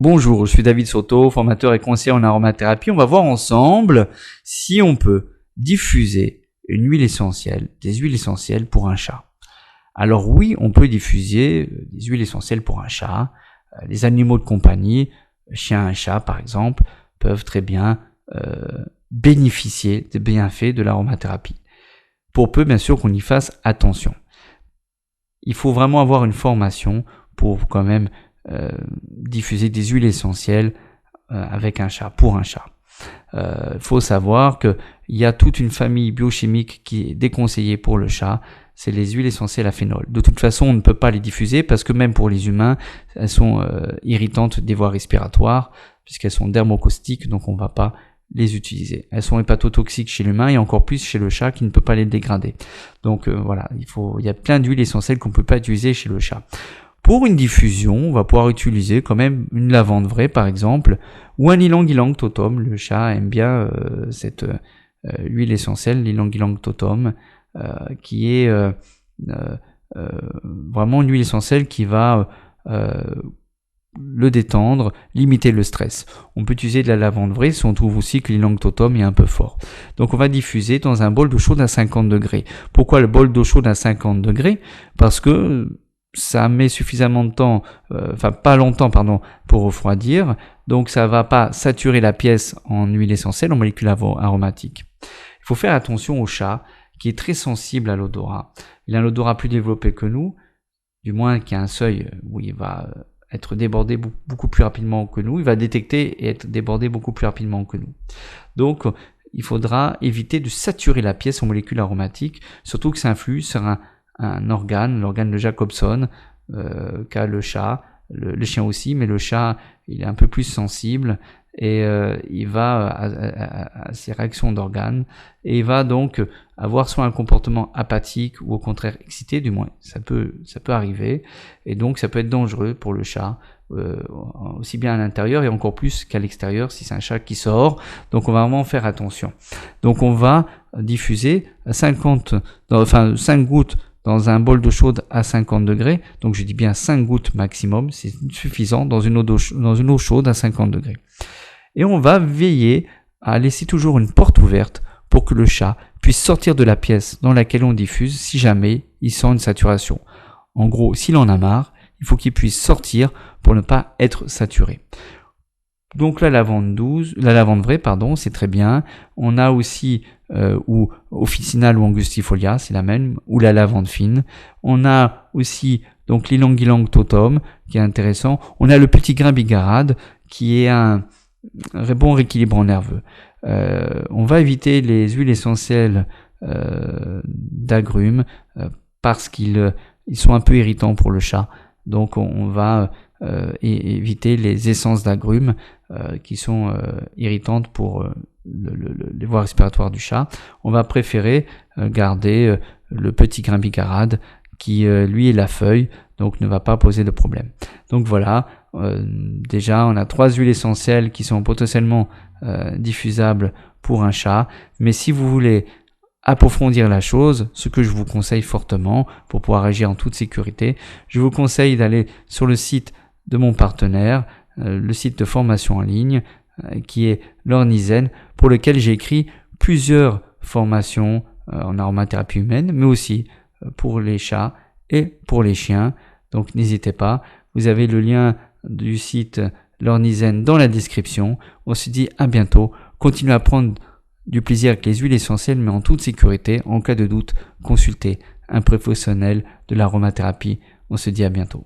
Bonjour, je suis David Soto, formateur et conseiller en aromathérapie. On va voir ensemble si on peut diffuser une huile essentielle, des huiles essentielles pour un chat. Alors oui, on peut diffuser des huiles essentielles pour un chat. Les animaux de compagnie, chiens et chats par exemple, peuvent très bien bénéficier des bienfaits de l'aromathérapie. Pour peu bien sûr qu'on y fasse attention. Il faut vraiment avoir une formation pour quand même diffuser des huiles essentielles avec un chat, pour un chat. Faut savoir qu'il y a toute une famille biochimique qui est déconseillée pour le chat, c'est les huiles essentielles à phénol. De toute façon, on ne peut pas les diffuser parce que même pour les humains, elles sont irritantes des voies respiratoires puisqu'elles sont dermocaustiques, donc on ne va pas les utiliser. Elles sont hépatotoxiques chez l'humain et encore plus chez le chat qui ne peut pas les dégrader. Donc voilà, il y a plein d'huiles essentielles qu'on ne peut pas utiliser chez le chat. Pour une diffusion, on va pouvoir utiliser quand même une lavande vraie par exemple, ou un ylang-ylang totom. Le chat aime bien cette huile essentielle, l'ylang-ylang totom, qui est vraiment une huile essentielle qui va le détendre, limiter le stress. On peut utiliser de la lavande vraie si on trouve aussi que l'ylang totom est un peu fort. Donc on va diffuser dans un bol d'eau chaude à 50 degrés. Pourquoi le bol d'eau chaude à 50 degrés ? Parce que ça met suffisamment de temps, pas longtemps pour refroidir, donc ça va pas saturer la pièce en huile essentielle, en molécules aromatiques. Il faut faire attention au chat qui est très sensible à l'odorat. Il a un odorat plus développé que nous, du moins qu'il y a un seuil où il va être débordé beaucoup plus rapidement que nous, il va détecter et être débordé beaucoup plus rapidement que nous. Donc il faudra éviter de saturer la pièce en molécules aromatiques, surtout que ça influe sur un organe, l'organe de Jacobson, qu'a le chat, le chien aussi, mais le chat il est un peu plus sensible et il va à ses réactions d'organes et il va donc avoir soit un comportement apathique ou au contraire excité, du moins ça peut arriver, et donc ça peut être dangereux pour le chat, aussi bien à l'intérieur et encore plus qu'à l'extérieur si c'est un chat qui sort. Donc on va vraiment faire attention. Donc on va diffuser 5 gouttes dans un bol d'eau chaude à 50 degrés, donc je dis bien 5 gouttes maximum, c'est suffisant dans une eau chaude à 50 degrés. Et on va veiller à laisser toujours une porte ouverte pour que le chat puisse sortir de la pièce dans laquelle on diffuse si jamais il sent une saturation. En gros, s'il en a marre, il faut qu'il puisse sortir pour ne pas être saturé. Donc la lavande vraie, c'est très bien. On a aussi ou officinal ou angustifolia, c'est la même, ou la lavande fine. On a aussi donc l'ylang-ylang totom qui est intéressant. On a le petit grain bigarade qui est un bon rééquilibrant nerveux. On va éviter les huiles essentielles d'agrumes parce qu'ils sont un peu irritants pour le chat. Donc on va éviter les essences d'agrumes qui sont irritantes pour les voies respiratoires du chat. On va préférer garder le petit grain bigarade qui lui est la feuille, donc ne va pas poser de problème. Donc voilà, déjà on a 3 huiles essentielles qui sont potentiellement diffusables pour un chat, mais si vous voulez approfondir la chose, ce que je vous conseille fortement pour pouvoir agir en toute sécurité, je vous conseille d'aller sur le site de mon partenaire, le site de formation en ligne qui est l'Ornizen, pour lequel j'ai écrit plusieurs formations en aromathérapie humaine, mais aussi pour les chats et pour les chiens. Donc n'hésitez pas, vous avez le lien du site l'Ornizen dans la description. On se dit à bientôt, continuez à prendre du plaisir avec les huiles essentielles, mais en toute sécurité. En cas de doute, consultez un professionnel de l'aromathérapie. On se dit à bientôt.